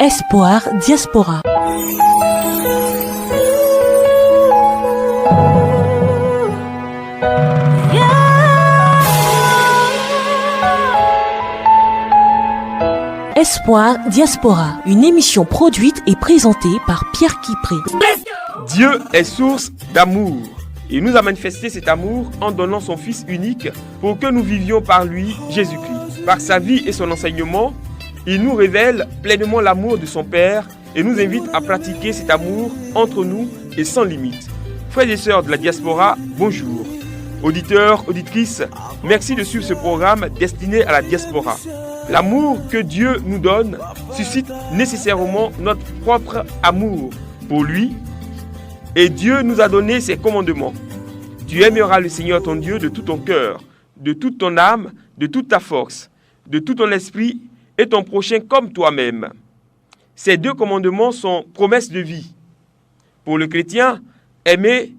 Espoir Diaspora. Espoir Diaspora, une émission produite et présentée par Pierre Kipré. Dieu est source d'amour. Il nous a manifesté cet amour en donnant son Fils unique pour que nous vivions par lui, Jésus-Christ. Par sa vie et son enseignement, il nous révèle pleinement l'amour de son Père et nous invite à pratiquer cet amour entre nous et sans limite. Frères et sœurs de la diaspora, bonjour. Auditeurs, auditrices, merci de suivre ce programme destiné à la diaspora. L'amour que Dieu nous donne suscite nécessairement notre propre amour pour lui et Dieu nous a donné ses commandements. Tu aimeras le Seigneur ton Dieu de tout ton cœur, de toute ton âme, de toute ta force, de tout ton esprit et ton prochain comme toi-même. Ces deux commandements sont promesses de vie. Pour le chrétien, aimer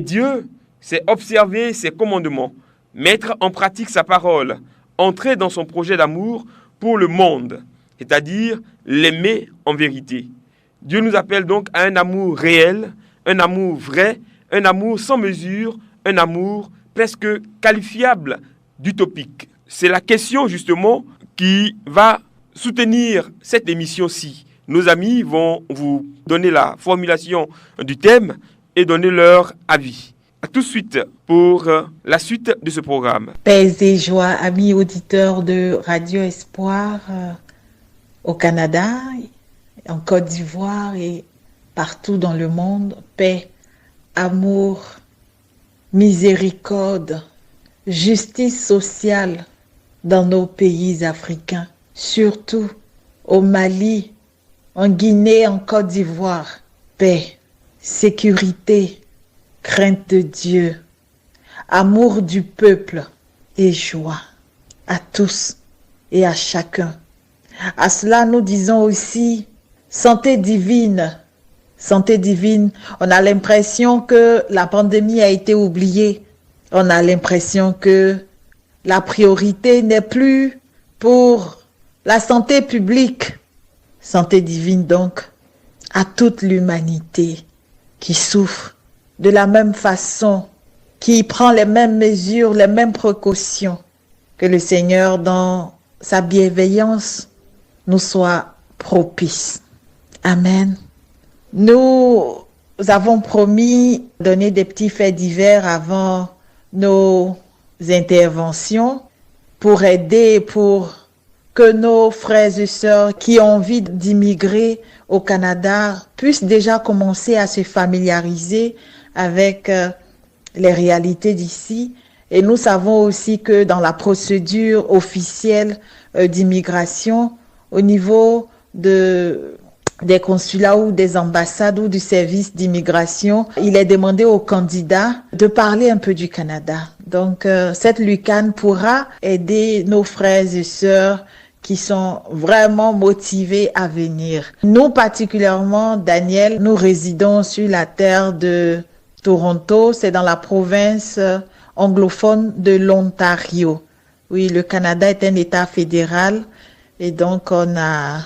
Dieu, c'est observer ses commandements, mettre en pratique sa parole, entrer dans son projet d'amour pour le monde, c'est-à-dire l'aimer en vérité. Dieu nous appelle donc à un amour réel, un amour vrai, un amour sans mesure, un amour presque qualifiable d'utopique. C'est la question justement qui va soutenir cette émission-ci. Nos amis vont vous donner la formulation du thème et donner leur avis. À tout de suite pour la suite de ce programme. Paix et joie, amis auditeurs de Radio Espoir au Canada, en Côte d'Ivoire et partout dans le monde. Paix, amour, miséricorde, justice sociale dans nos pays africains, surtout au Mali, en Guinée, en Côte d'Ivoire. Paix, sécurité, crainte de Dieu, amour du peuple et joie à tous et à chacun. À cela, nous disons aussi santé divine. Santé divine, on a l'impression que la pandémie a été oubliée. On a l'impression que la priorité n'est plus pour la santé publique. Santé divine donc à toute l'humanité qui souffre de la même façon, qui prend les mêmes mesures, les mêmes précautions. Que le Seigneur, dans sa bienveillance, nous soit propice. Amen. Nous avons promis de donner des petits faits divers avant nos interventions pour aider, pour que nos frères et sœurs qui ont envie d'immigrer au Canada puissent déjà commencer à se familiariser avec les réalités d'ici. Et nous savons aussi que dans la procédure officielle d'immigration, au niveau des consulats ou des ambassades ou du service d'immigration, il est demandé aux candidats de parler un peu du Canada. Donc, cette Lucane pourra aider nos frères et sœurs qui sont vraiment motivés à venir. Nous, particulièrement, Daniel, nous résidons sur la terre de Toronto, c'est dans la province anglophone de l'Ontario. Oui, le Canada est un État fédéral et donc on a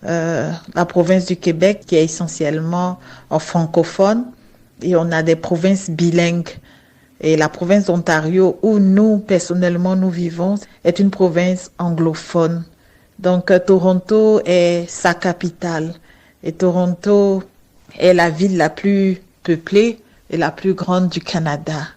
la province du Québec qui est essentiellement en francophone et on a des provinces bilingues. Et la province d'Ontario où nous, personnellement, nous vivons est une province anglophone. Donc Toronto est sa capitale et Toronto est la ville la plus peuplée et la plus grande du Canada.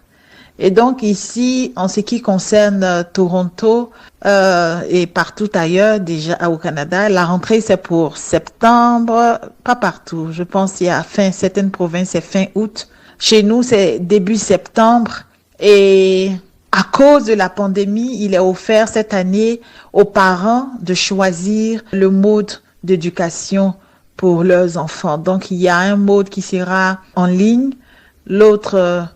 Et donc ici, en ce qui concerne Toronto et partout ailleurs, déjà au Canada, la rentrée c'est pour septembre, pas partout. Je pense qu'il y a certaines provinces c'est fin août. Chez nous c'est début septembre et à cause de la pandémie, il est offert cette année aux parents de choisir le mode d'éducation pour leurs enfants. Donc il y a un mode qui sera en ligne, l'autre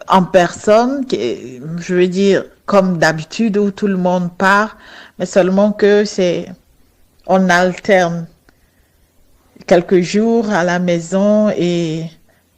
en personne, je veux dire comme d'habitude où tout le monde part, mais seulement que on alterne quelques jours à la maison et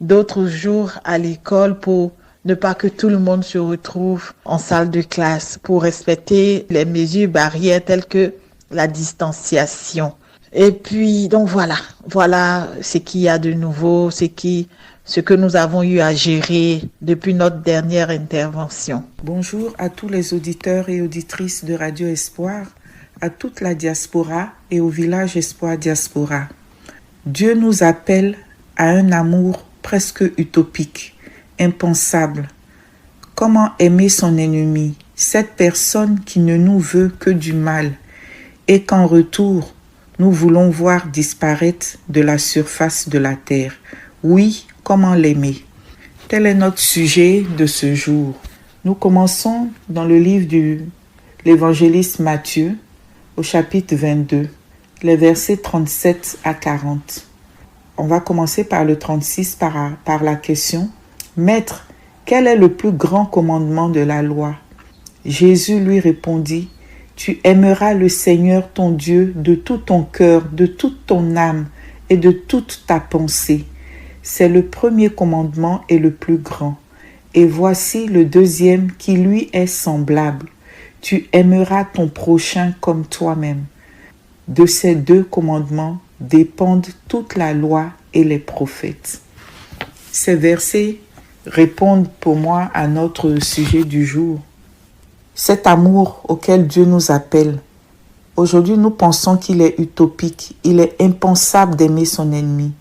d'autres jours à l'école pour ne pas que tout le monde se retrouve en salle de classe, pour respecter les mesures barrières telles que la distanciation. Et puis, donc voilà ce qu'il y a de nouveau, ce que nous avons eu à gérer depuis notre dernière intervention. Bonjour à tous les auditeurs et auditrices de Radio Espoir, à toute la diaspora et au village Espoir Diaspora. Dieu nous appelle à un amour presque utopique, impensable. Comment aimer son ennemi, cette personne qui ne nous veut que du mal, et qu'en retour, nous voulons voir disparaître de la surface de la terre. Oui, comment l'aimer? Tel est notre sujet de ce jour. Nous commençons dans le livre de l'évangéliste Matthieu, au chapitre 22, les versets 37 à 40. On va commencer par le 36 par la question « Maître, quel est le plus grand commandement de la loi ?» Jésus lui répondit « Tu aimeras le Seigneur ton Dieu de tout ton cœur, de toute ton âme et de toute ta pensée. C'est le premier commandement et le plus grand. Et voici le deuxième qui lui est semblable. Tu aimeras ton prochain comme toi-même. » De ces deux commandements dépendent toute la loi et les prophètes. Ces versets répondent pour moi à notre sujet du jour. Cet amour auquel Dieu nous appelle. Aujourd'hui, nous pensons qu'il est utopique, il est impensable d'aimer son ennemi.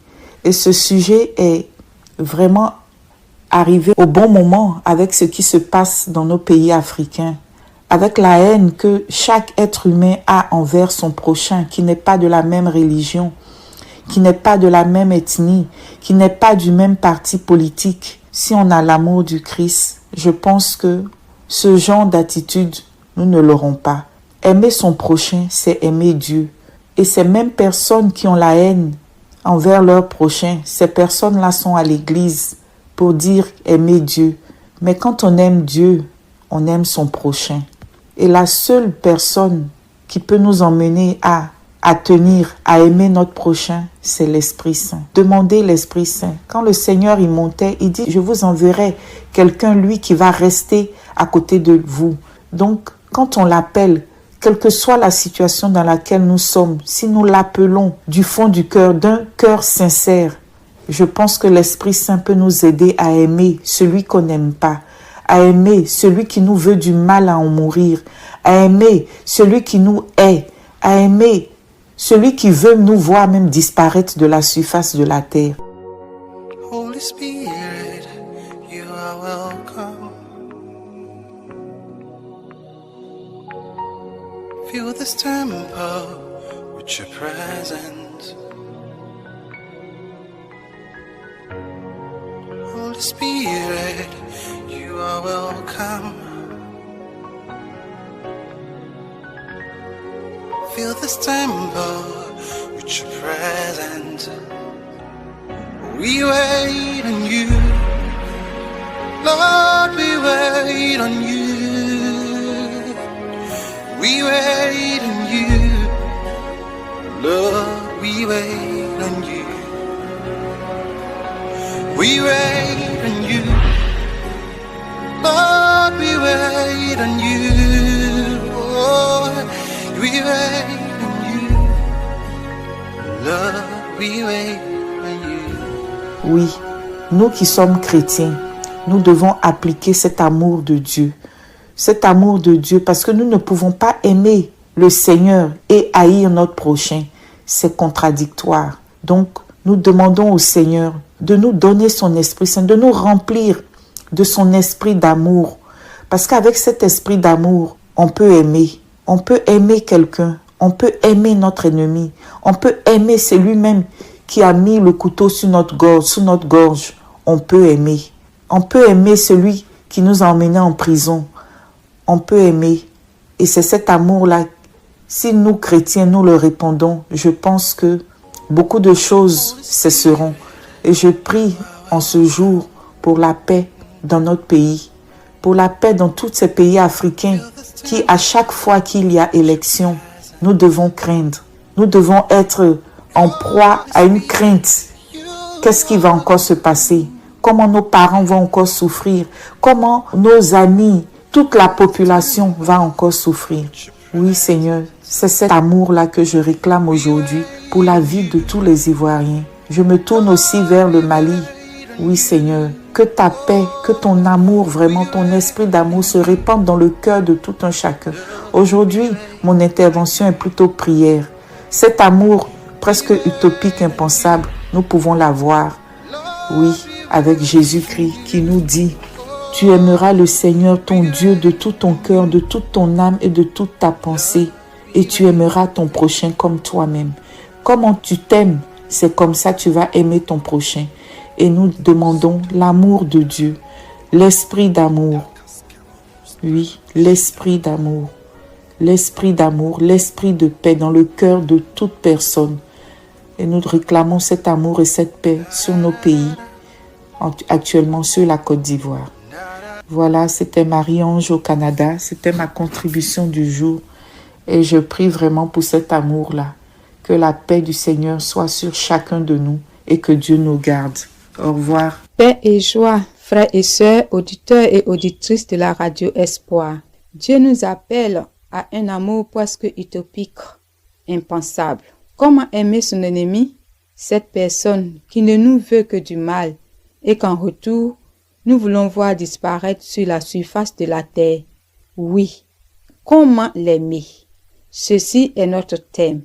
Et ce sujet est vraiment arrivé au bon moment avec ce qui se passe dans nos pays africains, avec la haine que chaque être humain a envers son prochain, qui n'est pas de la même religion, qui n'est pas de la même ethnie, qui n'est pas du même parti politique. Si on a l'amour du Christ, je pense que ce genre d'attitude, nous ne l'aurons pas. Aimer son prochain, c'est aimer Dieu. Et ces mêmes personnes qui ont la haine envers leur prochain, ces personnes-là sont à l'église pour dire aimer Dieu. Mais quand on aime Dieu, on aime son prochain. Et la seule personne qui peut nous emmener à tenir, à aimer notre prochain, c'est l'Esprit Saint. Demandez l'Esprit Saint. Quand le Seigneur y montait, il dit, je vous enverrai quelqu'un, lui, qui va rester à côté de vous. Donc, quand on l'appelle, quelle que soit la situation dans laquelle nous sommes, si nous l'appelons du fond du cœur, d'un cœur sincère, je pense que l'Esprit Saint peut nous aider à aimer celui qu'on n'aime pas, à aimer celui qui nous veut du mal à en mourir, à aimer celui qui nous hait, à aimer celui qui veut nous voir même disparaître de la surface de la terre. Holy Spirit, you are welcome. Fill this temple with your presence. Holy Spirit, you are welcome. Fill this temple with your presence. We wait on you, Lord, we wait on you. We wait on you, Lord, we wait on you. We wait on you, Lord, we wait on you. Oh, we wait on you, Lord, we wait on you. Oui, nous qui sommes chrétiens, nous devons appliquer cet amour de Dieu. Cet amour de Dieu, parce que nous ne pouvons pas aimer le Seigneur et haïr notre prochain. C'est contradictoire. Donc, nous demandons au Seigneur de nous donner son Esprit Saint, de nous remplir de son esprit d'amour. Parce qu'avec cet esprit d'amour, on peut aimer. On peut aimer quelqu'un. On peut aimer notre ennemi. On peut aimer celui-même qui a mis le couteau sur notre gorge. On peut aimer. On peut aimer celui qui nous a emmenés en prison. On peut aimer. Et c'est cet amour-là. Si nous, chrétiens, nous le répondons, je pense que beaucoup de choses cesseront. Et je prie en ce jour pour la paix dans notre pays, pour la paix dans tous ces pays africains qui, à chaque fois qu'il y a élection, nous devons craindre. Nous devons être en proie à une crainte. Qu'est-ce qui va encore se passer? Comment nos parents vont encore souffrir? Comment nos amis, toute la population va encore souffrir? Oui, Seigneur, c'est cet amour-là que je réclame aujourd'hui pour la vie de tous les Ivoiriens. Je me tourne aussi vers le Mali. Oui Seigneur, que ta paix, que ton amour, vraiment ton esprit d'amour se répande dans le cœur de tout un chacun. Aujourd'hui, mon intervention est plutôt prière. Cet amour presque utopique, impensable, nous pouvons l'avoir. Oui, avec Jésus-Christ qui nous dit: tu aimeras le Seigneur ton Dieu de tout ton cœur, de toute ton âme et de toute ta pensée, et tu aimeras ton prochain comme toi-même. Comment tu t'aimes, c'est comme ça tu vas aimer ton prochain. Et nous demandons l'amour de Dieu, l'esprit d'amour. Oui, l'esprit d'amour. L'esprit d'amour, l'esprit de paix dans le cœur de toute personne. Et nous réclamons cet amour et cette paix sur nos pays, actuellement sur la Côte d'Ivoire. Voilà, c'était Marie-Ange au Canada, c'était ma contribution du jour. Et je prie vraiment pour cet amour-là, que la paix du Seigneur soit sur chacun de nous et que Dieu nous garde. Au revoir. Paix et joie, frères et sœurs, auditeurs et auditrices de la radio Espoir. Dieu nous appelle à un amour presque utopique, impensable. Comment aimer son ennemi, cette personne qui ne nous veut que du mal et qu'en retour, nous voulons voir disparaître sur la surface de la terre? Oui, comment l'aimer? Ceci est notre thème.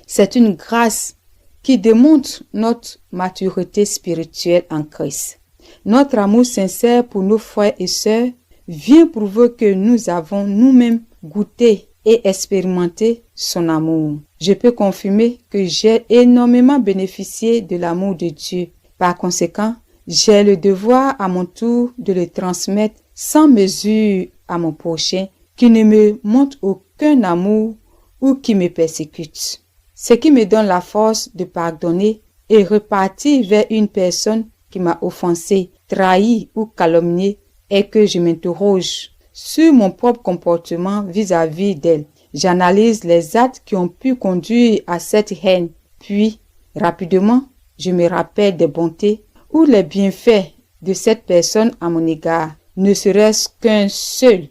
C'est une grâce qui démontre notre maturité spirituelle en Christ. Notre amour sincère pour nos frères et sœurs vient prouver que nous avons nous-mêmes goûté et expérimenté son amour. Je peux confirmer que j'ai énormément bénéficié de l'amour de Dieu. Par conséquent, j'ai le devoir à mon tour de le transmettre sans mesure à mon prochain qui ne me montre aucun amour ou qui me persécute. Ce qui me donne la force de pardonner et repartir vers une personne qui m'a offensé, trahi ou calomnié est que je m'interroge sur mon propre comportement vis-à-vis d'elle. J'analyse les actes qui ont pu conduire à cette haine, puis, rapidement, je me rappelle des bontés ou les bienfaits de cette personne à mon égard, ne serait-ce qu'un seul.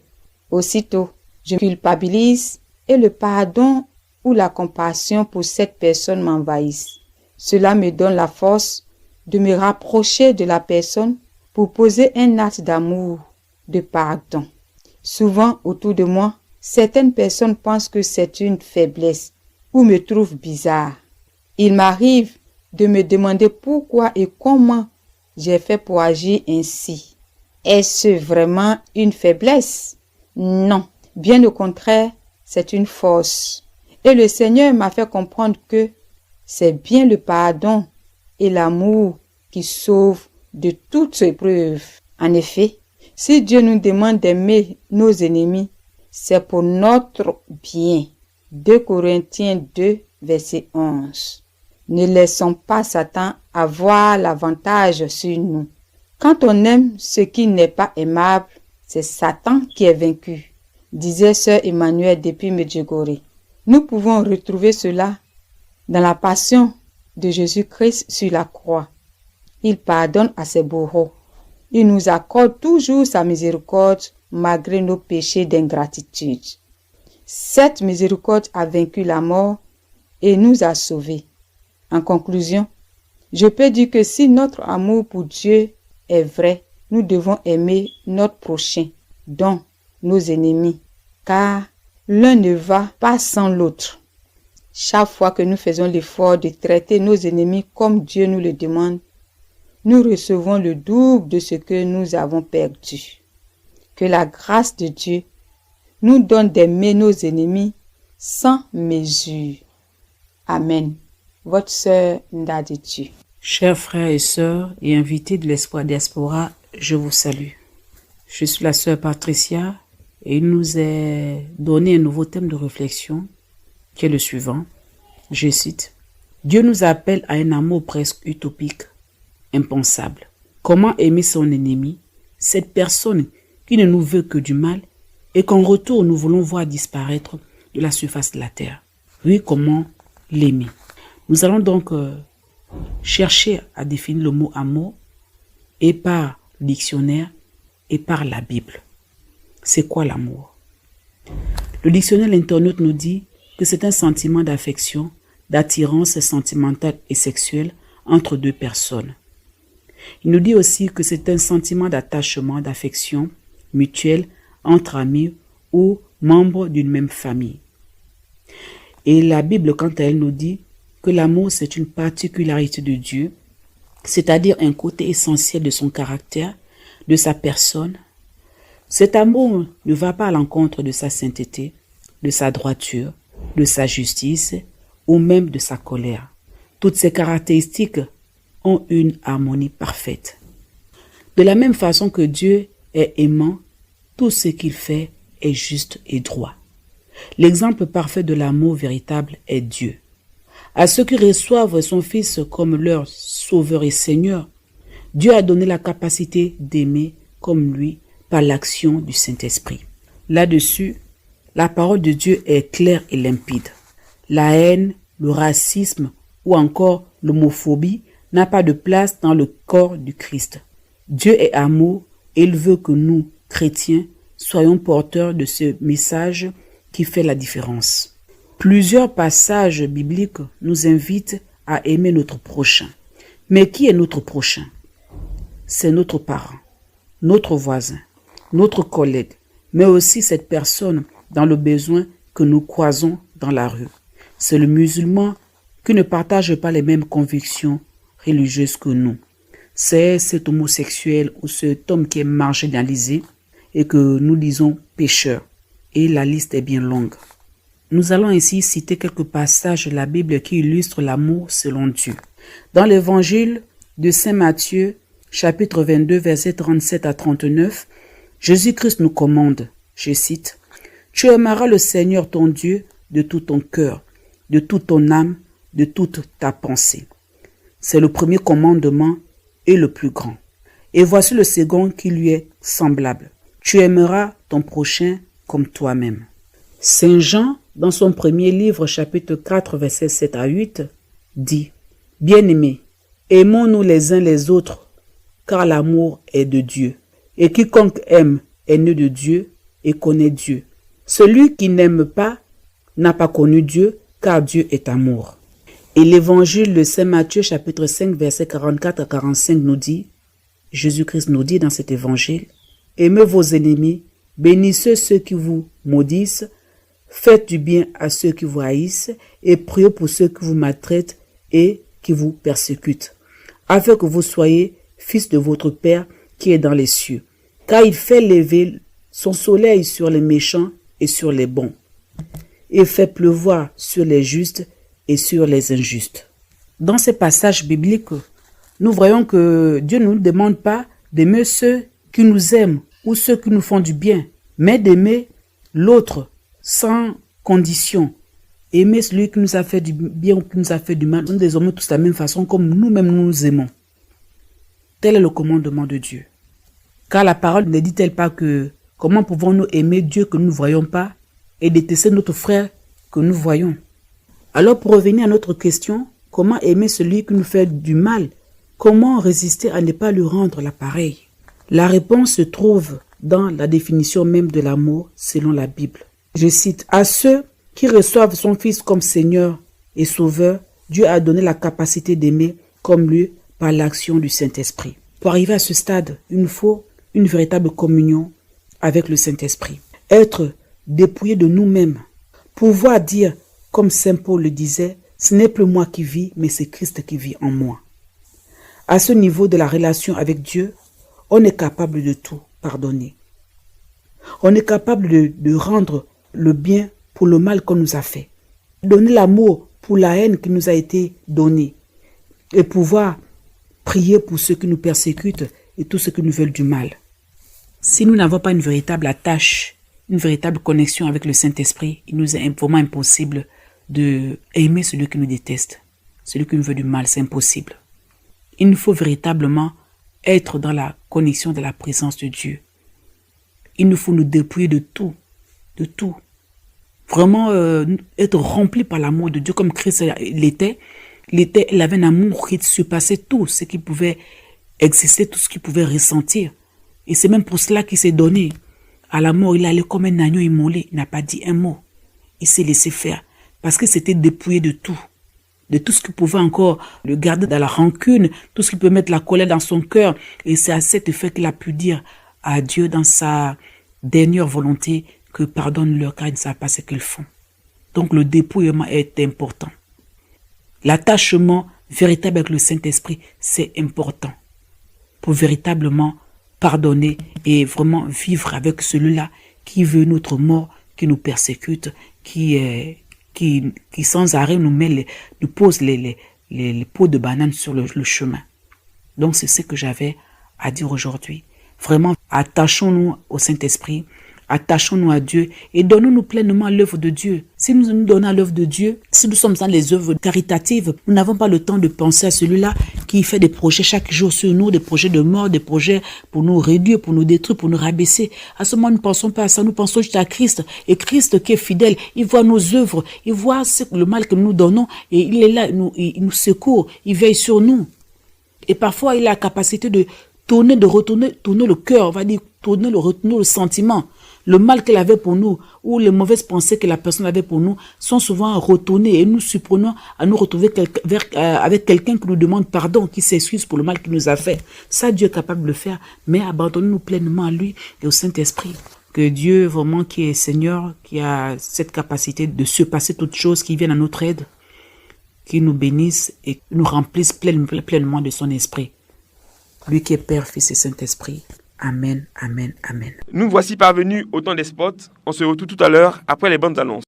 Aussitôt, je culpabilise et le pardon ou la compassion pour cette personne m'envahissent. Cela me donne la force de me rapprocher de la personne pour poser un acte d'amour, de pardon. Souvent, autour de moi, certaines personnes pensent que c'est une faiblesse ou me trouvent bizarre. Il m'arrive de me demander pourquoi et comment j'ai fait pour agir ainsi. Est-ce vraiment une faiblesse? Non, bien au contraire, c'est une force. Et le Seigneur m'a fait comprendre que c'est bien le pardon et l'amour qui sauvent de toute épreuve. En effet, si Dieu nous demande d'aimer nos ennemis, c'est pour notre bien. 2 Corinthiens 2, verset 11. Ne laissons pas Satan avoir l'avantage sur nous. Quand on aime ce qui n'est pas aimable, c'est Satan qui est vaincu, disait sœur Emmanuelle depuis Medjugorje. Nous pouvons retrouver cela dans la passion de Jésus-Christ sur la croix. Il pardonne à ses bourreaux. Il nous accorde toujours sa miséricorde malgré nos péchés d'ingratitude. Cette miséricorde a vaincu la mort et nous a sauvés. En conclusion, je peux dire que si notre amour pour Dieu est vrai, nous devons aimer notre prochain, dont nos ennemis, car l'un ne va pas sans l'autre. Chaque fois que nous faisons l'effort de traiter nos ennemis comme Dieu nous le demande, nous recevons le double de ce que nous avons perdu. Que la grâce de Dieu nous donne d'aimer nos ennemis sans mesure. Amen. Votre sœur Ndaditu. Chers frères et sœurs et invités de l'Espoir Diaspora, je vous salue. Je suis la sœur Patricia et il nous est donné un nouveau thème de réflexion qui est le suivant. Je cite: Dieu nous appelle à un amour presque utopique, impensable. Comment aimer son ennemi, cette personne qui ne nous veut que du mal et qu'en retour nous voulons voir disparaître de la surface de la terre? Oui, comment l'aimer? Nous allons donc chercher à définir le mot amour et par le dictionnaire et par la Bible. C'est quoi l'amour? Le dictionnaire L'Internaute nous dit que c'est un sentiment d'affection, d'attirance sentimentale et sexuelle entre deux personnes. Il nous dit aussi que c'est un sentiment d'attachement, d'affection mutuelle entre amis ou membres d'une même famille. Et la Bible, quant à elle, nous dit que l'amour, c'est une particularité de Dieu, c'est-à-dire un côté essentiel de son caractère, de sa personne. Cet amour ne va pas à l'encontre de sa sainteté, de sa droiture, de sa justice ou même de sa colère. Toutes ces caractéristiques ont une harmonie parfaite. De la même façon que Dieu est aimant, tout ce qu'il fait est juste et droit. L'exemple parfait de l'amour véritable est Dieu. À ceux qui reçoivent son Fils comme leur Sauveur et Seigneur, Dieu a donné la capacité d'aimer comme lui par l'action du Saint-Esprit. Là-dessus, la parole de Dieu est claire et limpide. La haine, le racisme ou encore l'homophobie n'a pas de place dans le corps du Christ. Dieu est amour et il veut que nous, chrétiens, soyons porteurs de ce message qui fait la différence. Plusieurs passages bibliques nous invitent à aimer notre prochain. Mais qui est notre prochain? C'est notre parent, notre voisin, notre collègue, mais aussi cette personne dans le besoin que nous croisons dans la rue. C'est le musulman qui ne partage pas les mêmes convictions religieuses que nous. C'est cet homosexuel ou cet homme qui est marginalisé et que nous disons pécheur. Et la liste est bien longue. Nous allons ici citer quelques passages de la Bible qui illustrent l'amour selon Dieu. Dans l'évangile de Saint Matthieu, chapitre 22, versets 37 à 39, Jésus-Christ nous commande, je cite, « Tu aimeras le Seigneur ton Dieu de tout ton cœur, de toute ton âme, de toute ta pensée. » C'est le premier commandement et le plus grand. Et voici le second qui lui est semblable. « Tu aimeras ton prochain comme toi-même. » Saint Jean, dans son premier livre, chapitre 4, versets 7 à 8, dit « Bien-aimés, aimons-nous les uns les autres, car l'amour est de Dieu. Et quiconque aime est né de Dieu et connaît Dieu. Celui qui n'aime pas n'a pas connu Dieu, car Dieu est amour. » Et l'évangile de Saint Matthieu, chapitre 5, versets 44 à 45 nous dit, Jésus-Christ nous dit dans cet évangile, « Aimez vos ennemis, bénissez ceux qui vous maudissent, faites du bien à ceux qui vous haïssent et priez pour ceux qui vous maltraitent et qui vous persécutent, afin que vous soyez fils de votre Père qui est dans les cieux, car il fait lever son soleil sur les méchants et sur les bons, et fait pleuvoir sur les justes et sur les injustes. » Dans ces passages bibliques, nous voyons que Dieu ne nous demande pas d'aimer ceux qui nous aiment ou ceux qui nous font du bien, mais d'aimer l'autre sans condition. Aimer celui qui nous a fait du bien ou qui nous a fait du mal, nous les aimons tous de la même façon comme nous-mêmes nous nous aimons. Tel est le commandement de Dieu. Car la parole ne dit-elle pas que comment pouvons-nous aimer Dieu que nous ne voyons pas et détester notre frère que nous voyons? Alors pour revenir à notre question, comment aimer celui qui nous fait du mal? Comment résister à ne pas lui rendre l'appareil? La réponse se trouve dans la définition même de l'amour selon la Bible. Je cite, « À ceux qui reçoivent son Fils comme Seigneur et Sauveur, Dieu a donné la capacité d'aimer comme lui par l'action du Saint-Esprit. » Pour arriver à ce stade, il nous faut une véritable communion avec le Saint-Esprit. Être dépouillé de nous-mêmes. Pouvoir dire, comme Saint Paul le disait, « Ce n'est plus moi qui vis, mais c'est Christ qui vit en moi. » À ce niveau de la relation avec Dieu, on est capable de tout pardonner. On est capable de rendre le bien pour le mal qu'on nous a fait. Donner l'amour pour la haine qui nous a été donnée. Et pouvoir prier pour ceux qui nous persécutent et tous ceux qui nous veulent du mal. Si nous n'avons pas une véritable attache, une véritable connexion avec le Saint-Esprit, il nous est vraiment impossible d'aimer celui qui nous déteste. Celui qui nous veut du mal, c'est impossible. Il nous faut véritablement être dans la connexion de la présence de Dieu. Il nous faut nous dépouiller de tout. De tout. Vraiment être rempli par l'amour de Dieu comme Christ l'était. Il avait un amour qui surpassait tout ce qu'il pouvait exister, tout ce qu'il pouvait ressentir. Et c'est même pour cela qu'il s'est donné. À la mort, il allait comme un agneau immolé. Il n'a pas dit un mot. Il s'est laissé faire. Parce qu'il s'était dépouillé de tout. de tout ce qui pouvait encore le garder dans la rancune, tout ce qui peut mettre la colère dans son cœur. Et c'est à cet effet qu'il a pu dire à Dieu dans sa dernière volonté que pardonne-leur car ils ne savent pas ce qu'ils font. Donc le dépouillement est important. L'attachement véritable avec le Saint-Esprit, c'est important pour véritablement pardonner et vraiment vivre avec celui-là qui veut notre mort, qui nous persécute, qui sans arrêt nous pose les peaux de banane sur le chemin. Donc c'est ce que j'avais à dire aujourd'hui. Vraiment, attachons-nous au Saint-Esprit, attachons-nous à Dieu et donnons-nous pleinement à l'œuvre de Dieu. Si nous nous donnons à l'œuvre de Dieu, si nous sommes dans les œuvres caritatives, nous n'avons pas le temps de penser à celui-là qui fait des projets chaque jour sur nous, des projets de mort, des projets pour nous réduire, pour nous détruire, pour nous rabaisser. À ce moment, nous ne pensons pas à ça, nous pensons juste à Christ. Et Christ qui est fidèle, il voit nos œuvres, il voit le mal que nous donnons et il est là, il nous secourt, il veille sur nous. Et parfois, il a la capacité de tourner le cœur, on va dire, tourner le sentiment. Le mal qu'elle avait pour nous, ou les mauvaises pensées que la personne avait pour nous, sont souvent retournées et nous surprenons à nous retrouver avec quelqu'un qui nous demande pardon, qui s'excuse pour le mal qu'il nous a fait. Ça, Dieu est capable de le faire, mais abandonnons-nous pleinement à lui et au Saint-Esprit. Que Dieu, vraiment, qui est Seigneur, qui a cette capacité de surpasser toutes choses, qui vienne à notre aide, qui nous bénisse et nous remplisse pleinement de son esprit. Lui qui est Père, Fils et Saint-Esprit. Amen, amen, amen. Nous voici parvenus au temps des spots. On se retrouve tout à l'heure après les bonnes annonces.